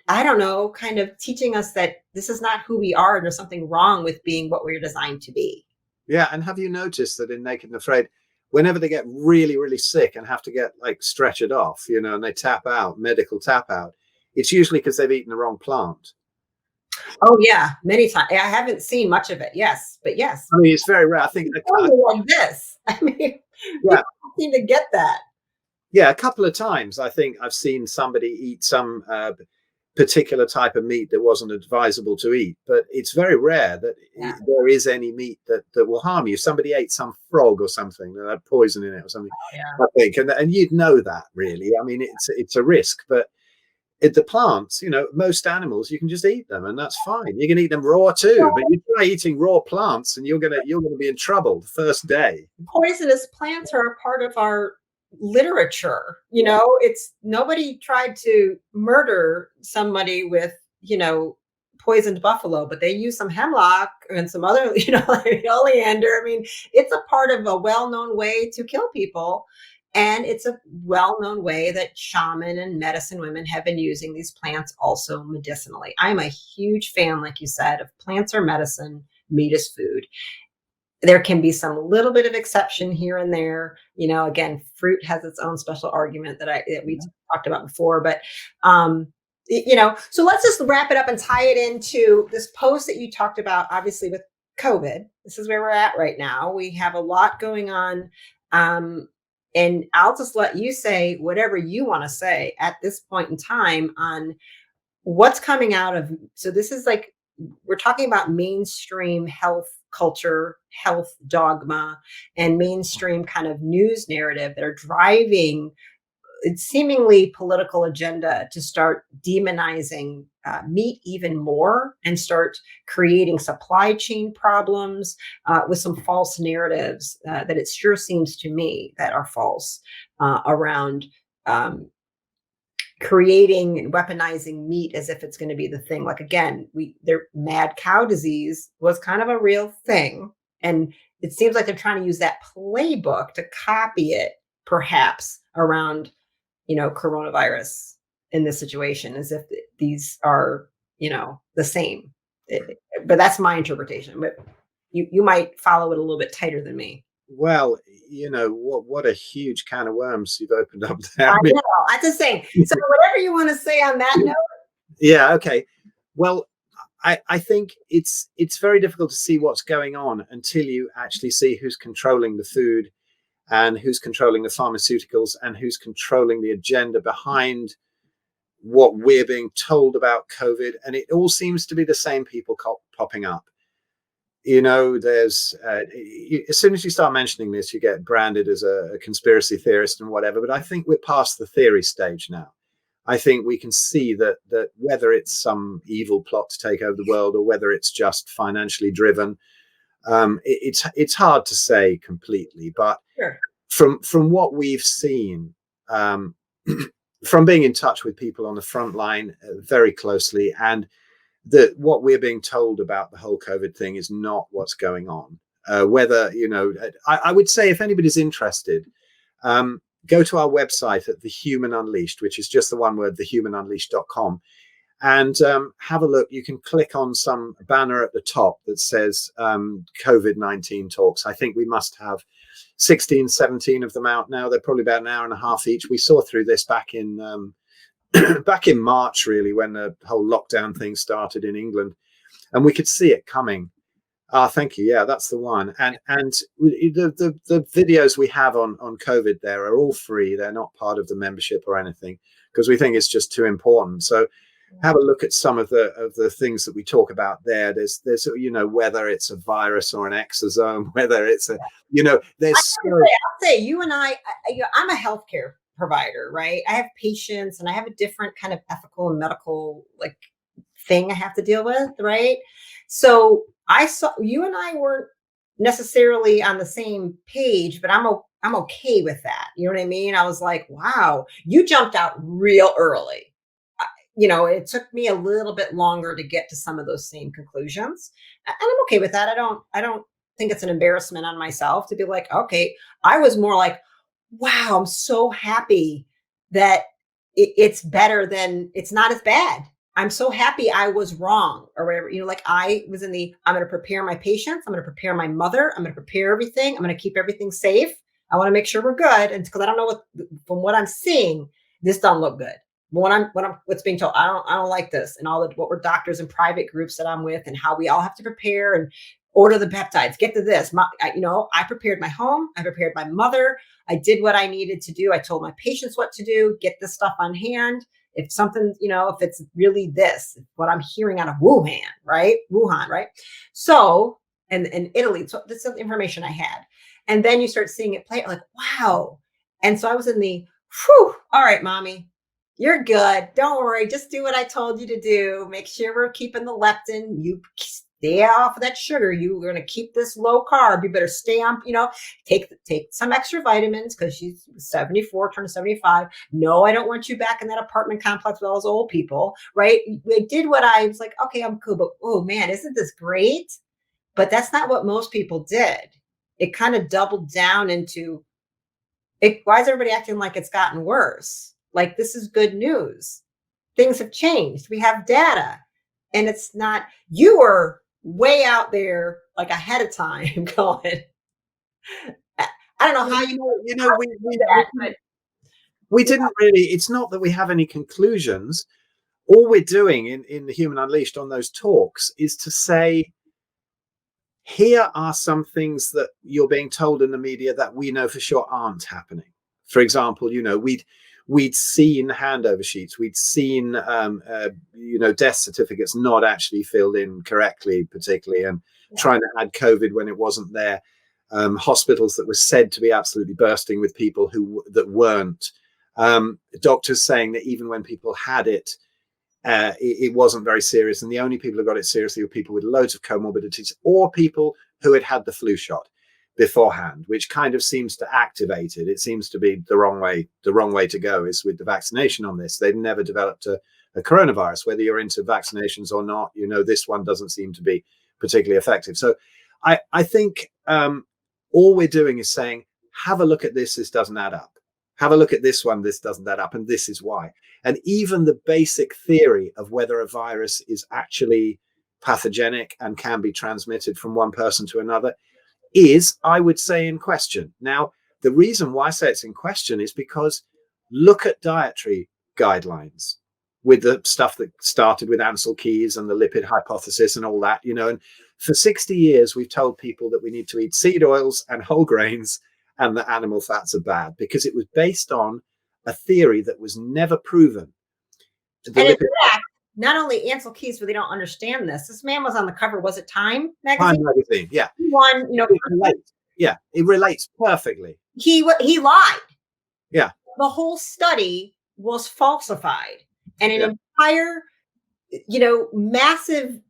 Speaker 1: I don't know, kind of teaching us that this is not who we are and there's something wrong with being what we're designed to be.
Speaker 2: Yeah, and have you noticed that in Naked and Afraid, whenever they get really, really sick and have to get like stretchered off, and they tap out, medical tap out, it's usually because they've eaten the wrong plant.
Speaker 1: Oh yeah, many times. I haven't seen much of it. Yes, but yes.
Speaker 2: I mean, it's very rare. I think
Speaker 1: like this. I mean,
Speaker 2: yeah,
Speaker 1: people seem to get that.
Speaker 2: Yeah, a couple of times I think I've seen somebody eat some particular type of meat that wasn't advisable to eat, but it's very rare that there is any meat that will harm you. Somebody ate some frog or something that had poison in it or something.
Speaker 1: Oh, yeah.
Speaker 2: I think, and you'd know that really. I mean, it's a risk, but the plants, most animals, you can just eat them, and that's fine. You can eat them raw too, but you try eating raw plants, and you're gonna be in trouble the first day.
Speaker 1: Poisonous plants are a part of our literature. It's nobody tried to murder somebody with poisoned buffalo, but they use some hemlock and some other like oleander. I mean, it's a part of a well-known way to kill people, and it's a well-known way that shaman and medicine women have been using these plants also medicinally. I'm a huge fan, like you said, of plants are medicine, meat is food. There can be some little bit of exception here and there. Again, fruit has its own special argument that we talked about before. But, so let's just wrap it up and tie it into this post that you talked about, obviously with COVID. This is where we're at right now. We have a lot going on. And I'll just let you say whatever you want to say at this point in time on what's coming out of. So this is like, we're talking about mainstream health culture, health dogma, and mainstream kind of news narrative that are driving seemingly political agenda to start demonizing meat even more and start creating supply chain problems with some false narratives that it sure seems to me that are false around creating and weaponizing meat as if it's going to be the thing. Like, again, their mad cow disease was kind of a real thing. And it seems like they're trying to use that playbook to copy it, perhaps around, coronavirus in this situation, as if these are, the same. But that's my interpretation. But you might follow it a little bit tighter than me.
Speaker 2: Well, what a huge can of worms you've opened up there.
Speaker 1: I know. I'm just saying. So whatever you want to say on that note.
Speaker 2: Yeah. Okay. Well, I think it's very difficult to see what's going on until you actually see who's controlling the food and who's controlling the pharmaceuticals and who's controlling the agenda behind what we're being told about COVID. And it all seems to be the same people popping up. There's as soon as you start mentioning this, you get branded as a conspiracy theorist and whatever. But I think we're past the theory stage now. I think we can see that whether it's some evil plot to take over the world or whether it's just financially driven, it's hard to say completely. But
Speaker 1: sure.
Speaker 2: From what we've seen, from being in touch with people on the front line very closely, and that what we're being told about the whole COVID thing is not what's going on. Whether, I would say if anybody's interested, go to our website at The Human Unleashed, which is just the one word, thehumanunleashed.com, and have a look. You can click on some banner at the top that says COVID-19 talks. I think we must have 16, 17 of them out now. They're probably about an hour and a half each. We saw through this back in March, really, when the whole lockdown thing started in England, and we could see it coming. Thank you. Yeah, that's the one. And the videos we have on COVID there are all free. They're not part of the membership or anything because we think it's just too important. So have a look at some of the things that we talk about there. There's whether it's a virus or an exosome, whether it's there's.
Speaker 1: I'll say you and I'm a healthcare provider, right? I have patients and I have a different kind of ethical and medical thing I have to deal with, right? So I saw you and I weren't necessarily on the same page, but I'm okay with that. You know what I mean? I was like, wow, you jumped out real early. It took me a little bit longer to get to some of those same conclusions, and I'm okay with that. I don't think it's an embarrassment on myself to be like, okay, I was more like, wow, I'm so happy that it's better than it's not as bad. I'm so happy I was wrong or whatever. I was I'm going to prepare my patients. I'm going to prepare my mother. I'm going to prepare everything. I'm going to keep everything safe. I want to make sure we're good. And because I don't know from what I'm seeing, this don't look good. But what's being told, I don't like this, and what we're doctors and private groups that I'm with, and how we all have to prepare and order the peptides, get to this. I prepared my home. I prepared my mother. I did what I needed to do. I told my patients what to do, get this stuff on hand. If something, if it's really what I'm hearing out of Wuhan, right? So, and Italy, so this is the information I had. And then you start seeing it play out like, wow. And so I was in all right, mommy, you're good. Don't worry. Just do what I told you to do. Make sure we're keeping the leptin. You stay off of that sugar. You're going to keep this low carb. You better stay on, take some extra vitamins because she's 74, turning 75. No, I don't want you back in that apartment complex with all those old people, right? I did what I was like, okay, I'm cool. But, oh man, isn't this great? But that's not what most people did. It kind of doubled down into it. Why is everybody acting like it's gotten worse? Like, this is good news. Things have changed. We have data. And it's not, you were way out there, like ahead of time going. I don't know how
Speaker 2: we didn't really, it's not that we have any conclusions. All we're doing in the Human Unleashed on those talks is to say, here are some things that you're being told in the media that we know for sure aren't happening. For example, we'd seen handover sheets, we'd seen death certificates not actually filled in correctly, particularly, and trying to add COVID when it wasn't there. Hospitals that were said to be absolutely bursting with people that weren't. Doctors saying that even when people had it, it wasn't very serious. And the only people who got it seriously were people with loads of comorbidities or people who had had the flu shot beforehand, which kind of seems to activate it. It seems to be the wrong way. The wrong way to go is with the vaccination on this. They've never developed a coronavirus, whether you're into vaccinations or not. You know, this one doesn't seem to be particularly effective. So I think all we're doing is saying, have a look at this. This doesn't add up. Have a look at this one. This doesn't add up. And this is why. And even the basic theory of whether a virus is actually pathogenic and can be transmitted from one person to another is, I would say, in question. Now, the reason why I say it's in question is because look at dietary guidelines with the stuff that started with Ansel Keys and the lipid hypothesis and all that, you know, and for 60 years, we've told people that we need to eat seed oils and whole grains and that animal fats are bad because it was based on a theory that was never proven.
Speaker 1: And in fact, not only Ansel Keys, but they don't understand this. This man was on the cover. Was it Time magazine?
Speaker 2: Time magazine, yeah.
Speaker 1: He won, you know.
Speaker 2: It relates perfectly.
Speaker 1: He lied.
Speaker 2: Yeah.
Speaker 1: The whole study was falsified, and an entire, you know, massive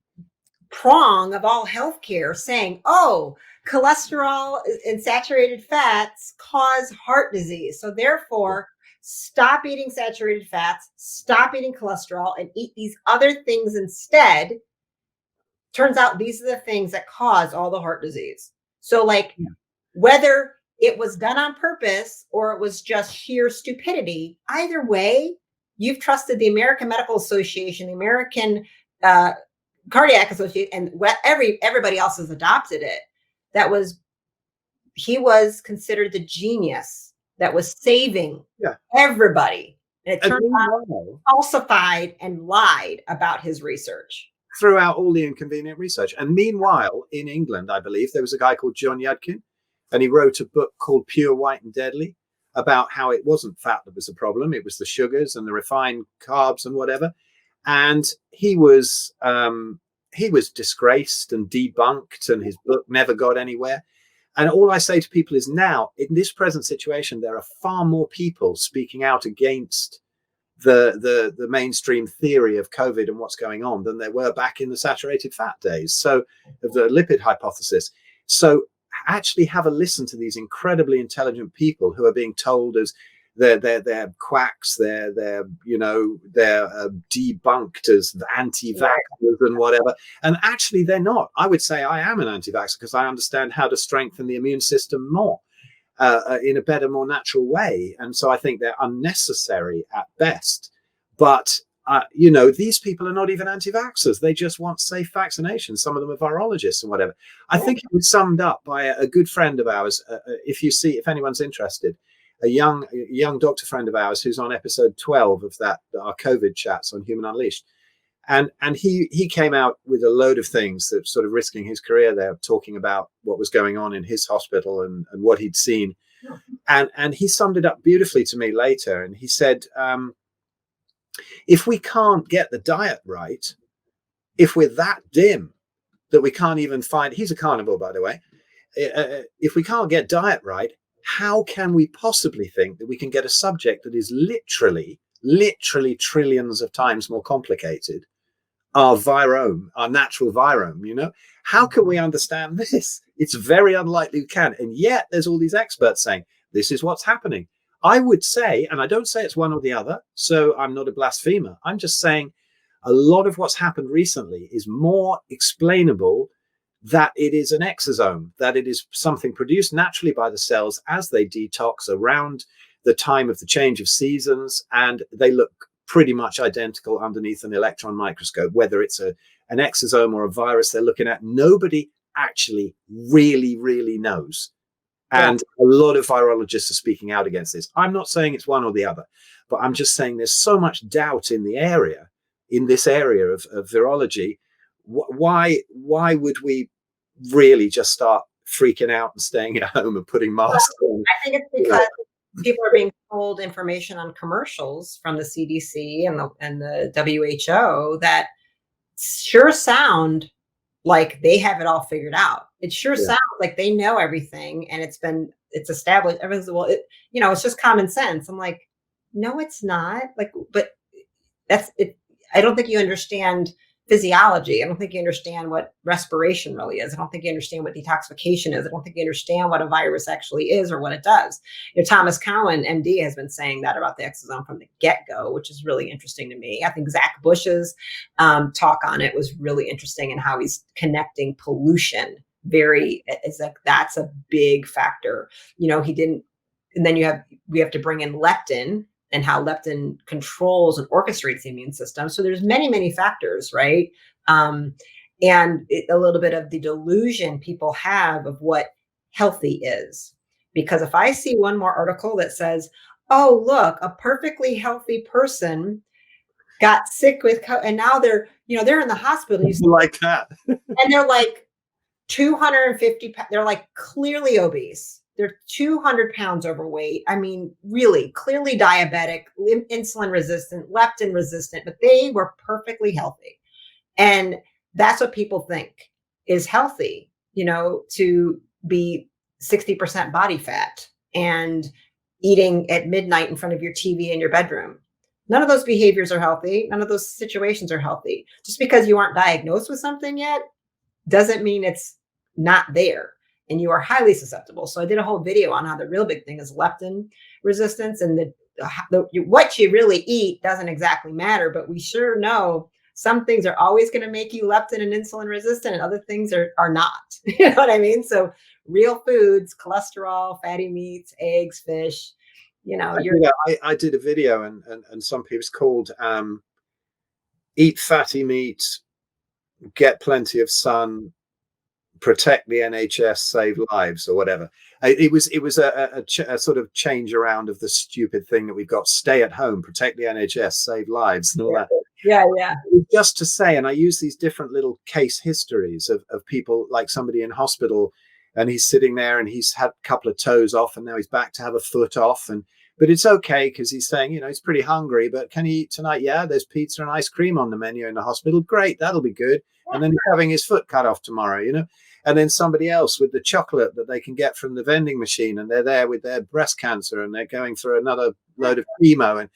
Speaker 1: prong of all healthcare saying, oh, cholesterol and saturated fats cause heart disease. So therefore, stop eating saturated fats, stop eating cholesterol, and eat these other things instead. Turns out these are the things that cause all the heart disease. So like whether it was done on purpose or it was just sheer stupidity, either way, you've trusted the American Medical Association, the American Cardiac Association, and everybody else has adopted it. He was considered the genius that was saving everybody. And it turned out falsified and lied about his research.
Speaker 2: Throughout all the inconvenient research. And meanwhile, in England, I believe, there was a guy called John Yudkin, and he wrote a book called Pure, White and Deadly about how it wasn't fat that was the problem. It was the sugars and the refined carbs and whatever. And he was disgraced and debunked, and his book never got anywhere. And all I say to people is now, in this present situation, there are far more people speaking out against the mainstream theory of COVID and what's going on than there were back in the saturated fat days. So of the lipid hypothesis. So actually have a listen to these incredibly intelligent people who are being told as they're quacks, they're debunked as anti-vaxxers and whatever. And actually they're not. I would say I am an anti-vaxxer because I understand how to strengthen the immune system more in a better, more natural way. And so I think they're unnecessary at best. But these people are not even anti-vaxxers. They just want safe vaccinations. Some of them are virologists and whatever. I think it was summed up by a good friend of ours. If anyone's interested, a young doctor friend of ours who's on episode 12 of our COVID chats on Human Unleashed. And he came out with a load of things that sort of risking his career there, talking about what was going on in his hospital and what he'd seen. And he summed it up beautifully to me later. And he said, if we can't get the diet right, if we're that dim that we can't even find, he's a carnivore, by the way, if we can't get diet right, how can we possibly think that we can get a subject that is literally trillions of times more complicated, our virome, our natural virome, How can we understand this? It's very unlikely we can. And yet there's all these experts saying, this is what's happening. I would say, and I don't say it's one or the other, so I'm not a blasphemer. I'm just saying a lot of what's happened recently is more explainable that it is an exosome, that it is something produced naturally by the cells as they detox around the time of the change of seasons, and they look pretty much identical underneath an electron microscope. Whether it's an exosome or a virus they're looking at, nobody actually really knows. And a lot of virologists are speaking out against this. I'm not saying it's one or the other, but I'm just saying there's so much doubt in this area of virology. Why would we really just start freaking out and staying at home and putting masks on?
Speaker 1: I think it's because people are being told information on commercials from the CDC and the WHO that sure sound like they have it all figured out. It sure sounds like they know everything, and it's established. Everyone's, well, it's just common sense. I'm like, no, it's not. Like, but that's it. I don't think you understand physiology. I don't think you understand what respiration really is. I don't think you understand what detoxification is. I don't think you understand what a virus actually is or what it does. Thomas Cowan, MD, has been saying that about the exosome from the get-go, which is really interesting to me. I think Zach Bush's talk on it was really interesting, and how he's connecting pollution is like, that's a big factor. He didn't, and then we have to bring in leptin, and how leptin controls and orchestrates the immune system. So there's many, many factors, right? And a little bit of the delusion people have of what healthy is. Because if I see one more article that says, oh, look, a perfectly healthy person got sick with and now they're in the hospital.
Speaker 2: Like that.
Speaker 1: And they're like 250, they're like clearly obese. They're 200 pounds overweight. I mean, really, clearly diabetic, insulin resistant, leptin resistant, but they were perfectly healthy. And that's what people think is healthy, to be 60% body fat and eating at midnight in front of your TV in your bedroom. None of those behaviors are healthy. None of those situations are healthy. Just because you aren't diagnosed with something yet doesn't mean it's not there. And you are highly susceptible. So I did a whole video on how the real big thing is leptin resistance, and what you really eat doesn't exactly matter, but we sure know some things are always going to make you leptin and insulin resistant, and other things are not. You know what I mean? So real foods, cholesterol, fatty meats, eggs, fish,
Speaker 2: I did a video, and some people, it's called Eat Fatty Meat, Get Plenty of Sun, Protect the NHS, Save Lives, or whatever. It was a sort of change around of the stupid thing that we've got: stay at home, protect the NHS, save lives, and all that.
Speaker 1: Yeah.
Speaker 2: Just to say, and I use these different little case histories of people, like somebody in hospital, and he's sitting there and he's had a couple of toes off, and now he's back to have a foot off, but it's okay because he's saying, he's pretty hungry, but can he eat tonight? Yeah, there's pizza and ice cream on the menu in the hospital. Great, that'll be good. And then he's having his foot cut off tomorrow, And then somebody else with the chocolate that they can get from the vending machine, and they're there with their breast cancer, and they're going through another load of chemo, and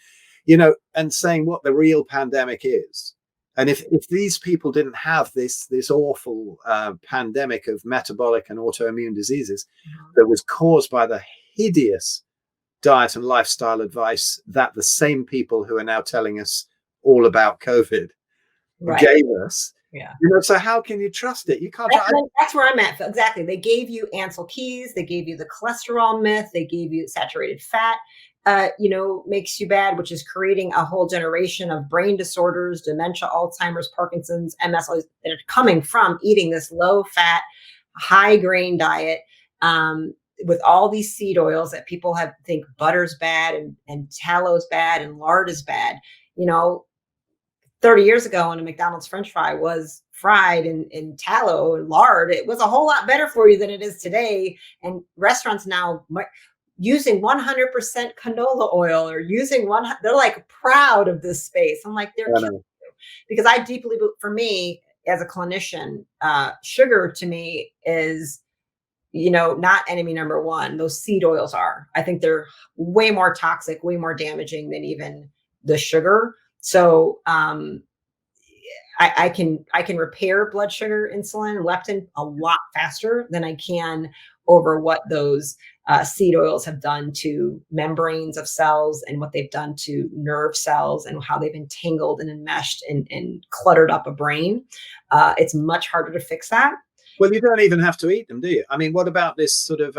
Speaker 2: and saying what the real pandemic is. And if these people didn't have this awful pandemic of metabolic and autoimmune diseases that was caused by the hideous diet and lifestyle advice that the same people who are now telling us all about COVID gave us.
Speaker 1: Yeah.
Speaker 2: So how can you trust it? You can't.
Speaker 1: That's where I'm at. Exactly. They gave you Ansel Keys. They gave you the cholesterol myth. They gave you saturated fat, makes you bad, which is creating a whole generation of brain disorders, dementia, Alzheimer's, Parkinson's, MS, that are coming from eating this low fat, high grain diet, with all these seed oils that people think butter's bad and tallow's bad and lard is bad. 30 years ago, when a McDonald's French fry was fried in tallow and lard, it was a whole lot better for you than it is today. And restaurants now using 100% canola oil, or they're like proud of this space. I'm like, they're killing you. Because I deeply, for me as a clinician, sugar to me is, not enemy number one. Those seed oils are. I think they're way more toxic, way more damaging than even the sugar. So I can repair blood sugar, insulin, leptin a lot faster than I can over what those seed oils have done to membranes of cells, and what they've done to nerve cells, and how they've entangled and enmeshed and cluttered up a brain. It's much harder to fix that.
Speaker 2: Well, you don't even have to eat them, do you? I mean, what about this sort of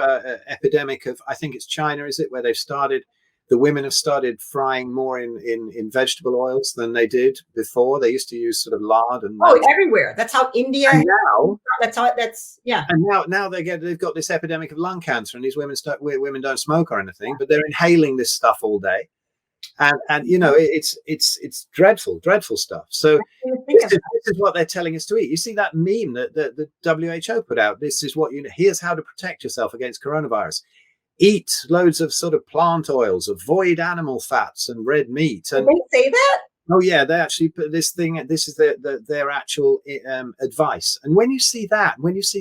Speaker 2: epidemic of, I think it's China, is it, where the women have started frying more in vegetable oils than they did before? They used to use sort of lard and
Speaker 1: everywhere. That's how India.
Speaker 2: And now
Speaker 1: yeah.
Speaker 2: And now they've got this epidemic of lung cancer, and these women don't smoke or anything, but they're inhaling this stuff all day, and it's dreadful stuff. So this is what they're telling us to eat. You see that meme that the WHO put out? This is what here's how to protect yourself against coronavirus. Eat loads of sort of plant oils, avoid animal fats and red meat. And
Speaker 1: did they say that?
Speaker 2: Oh yeah, they actually put this thing. This is their actual advice. And when you see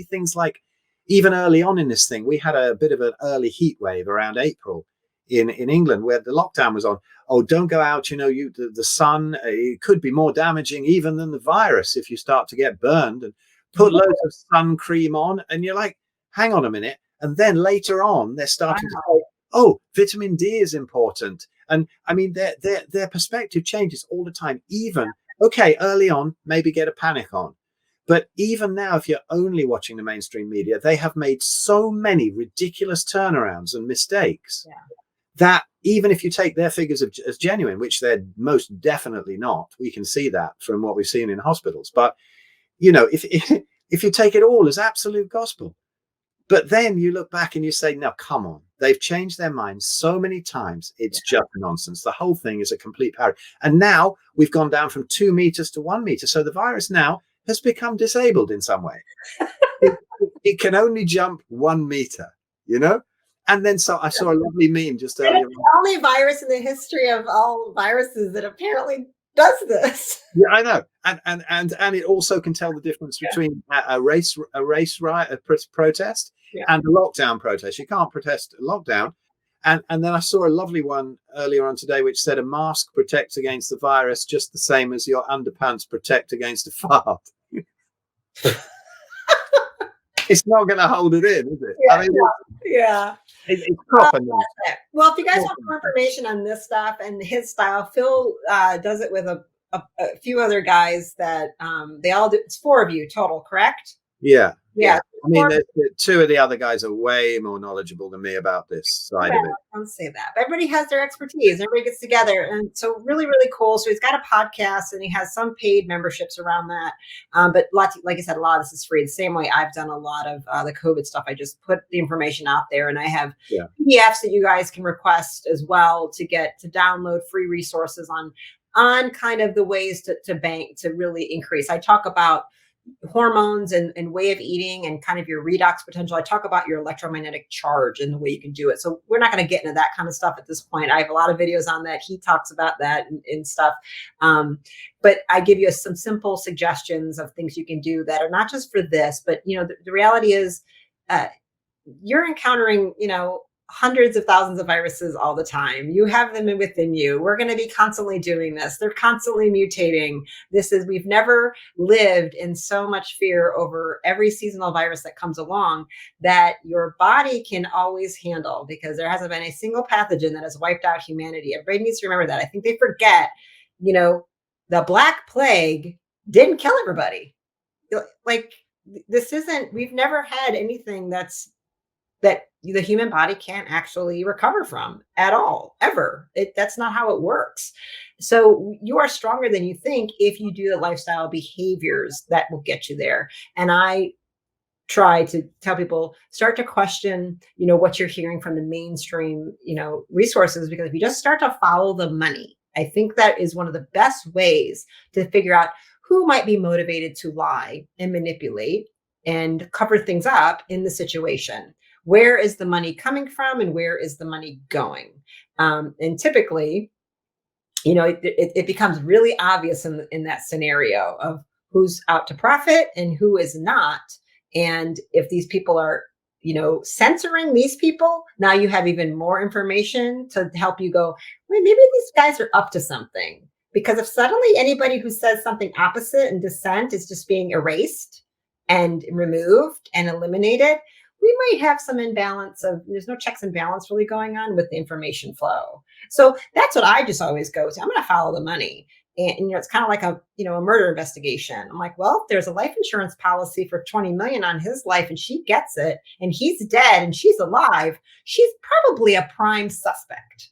Speaker 2: things like, even early on in this thing, we had a bit of an early heat wave around April in England where the lockdown was on. Oh, don't go out. You know, the sun, it could be more damaging even than the virus if you start to get burned, and put loads of sun cream on. And you're like, hang on a minute. And then later on, they're starting to say, oh, vitamin D is important. And I mean, their perspective changes all the time. Even, okay, early on, maybe get a panic on. But even now, if you're only watching the mainstream media, they have made so many ridiculous turnarounds and mistakes that even if you take their figures as genuine, which they're most definitely not, we can see that from what we've seen in hospitals. But, you know, if you take it all as absolute gospel, but then you look back and you say, no, come on, they've changed their minds so many times. It's just nonsense. The whole thing is a complete parody. And now we've gone down from 2 meters to 1 meter. So the virus now has become disabled in some way. It can only jump 1 meter, you know? And then so I saw a lovely meme just earlier.
Speaker 1: It's the only virus in the history of all viruses that apparently does this.
Speaker 2: Yeah, I know. And it also can tell the difference between a race riot, a protest, and a lockdown protest. You can't protest a lockdown. And then I saw a lovely one earlier on today, which said a mask protects against the virus just the same as your underpants protect against a fart. It's not going to hold it in, is it? I mean, it's proper nonsense.
Speaker 1: Well, if you guys want more information on this stuff and his style, Phil does it with a few other guys that they all do. It's 4 of you total, correct?
Speaker 2: Yeah. I mean, two of the other guys are way more knowledgeable than me about this side of it.
Speaker 1: Don't say that. But everybody has their expertise. Everybody gets together. And so really, really cool. So he's got a podcast and he has some paid memberships around that. But like I said, a lot of this is free. The same way I've done a lot of the COVID stuff. I just put the information out there, and I have PDFs that you guys can request as well to download free resources on kind of the ways to really increase. I talk about hormones and way of eating and kind of your redox potential. I talk about your electromagnetic charge and the way you can do it. So we're not going to get into that kind of stuff at this point. I have a lot of videos on that. He talks about that and stuff. But I give you some simple suggestions of things you can do that are not just for this, but you know, the reality is you're encountering, you know, hundreds of thousands of viruses all the time. You have them within you. We're going to be constantly doing this. They're constantly mutating. We've never lived in so much fear over every seasonal virus that comes along that your body can always handle, because there hasn't been a single pathogen that has wiped out humanity. Everybody needs to remember that. I think they forget, you know, the Black Plague didn't kill everybody. Like we've never had anything that the human body can't actually recover from at all, ever. That's not how it works. So you are stronger than you think if you do the lifestyle behaviors that will get you there. And I try to tell people, start to question, you know, what you're hearing from the mainstream, you know, resources, because if you just start to follow the money, I think that is one of the best ways to figure out who might be motivated to lie and manipulate and cover things up in the situation. Where is the money coming from and where is the money going? And typically, you know, it becomes really obvious in that scenario of who's out to profit and who is not. And if these people are, you know, censoring these people, now you have even more information to help you go, wait, maybe these guys are up to something. Because if suddenly anybody who says something opposite and dissent is just being erased and removed and eliminated, we might have some imbalance there's no checks and balance really going on with the information flow. So that's what I just always go to. I'm going to follow the money. And you know, it's kind of like a murder investigation. I'm like, well, if there's a life insurance policy for 20 million on his life and she gets it and he's dead and she's alive, she's probably a prime suspect.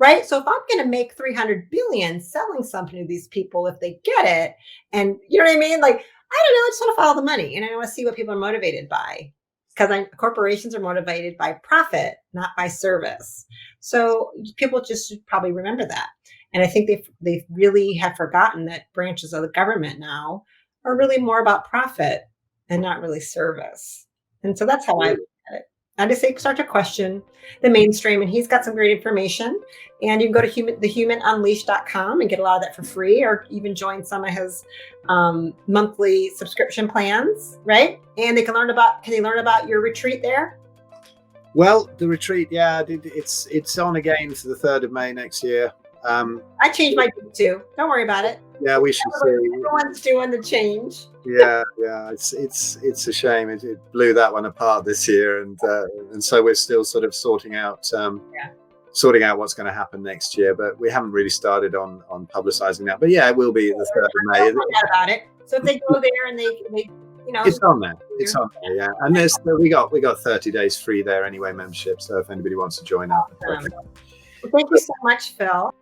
Speaker 1: Right? So if I'm going to make 300 billion selling something to these people, if they get it, and you know what I mean? Like, I don't know. I just want to follow the money, and I want to see what people are motivated by, because corporations are motivated by profit, not by service. So people just should probably remember that. And I think they really have forgotten that branches of the government now are really more about profit and not really service. And so that's how I look at it. I just say start to question the mainstream, and he's got some great information. And you can go to thehumanunleashed.com and get a lot of that for free, or even join some of his monthly subscription plans, right? And can they learn about your retreat there?
Speaker 2: Well, the retreat, yeah, it's on again for the 3rd of May next year.
Speaker 1: I changed my date too. Don't worry about it.
Speaker 2: Yeah, we should see.
Speaker 1: Everyone's doing the change.
Speaker 2: Yeah, it's a shame. It blew that one apart this year, and so we're still sort of sorting out what's going to happen next year. But we haven't really started on publicizing that. But yeah, it will be the 3rd of May.
Speaker 1: Don't forget about it. So if they go there and they
Speaker 2: it's on there. It's on there, yeah. And we got 30 days free there anyway, membership. So if anybody wants to join up.
Speaker 1: Well, thank you so much, Phil.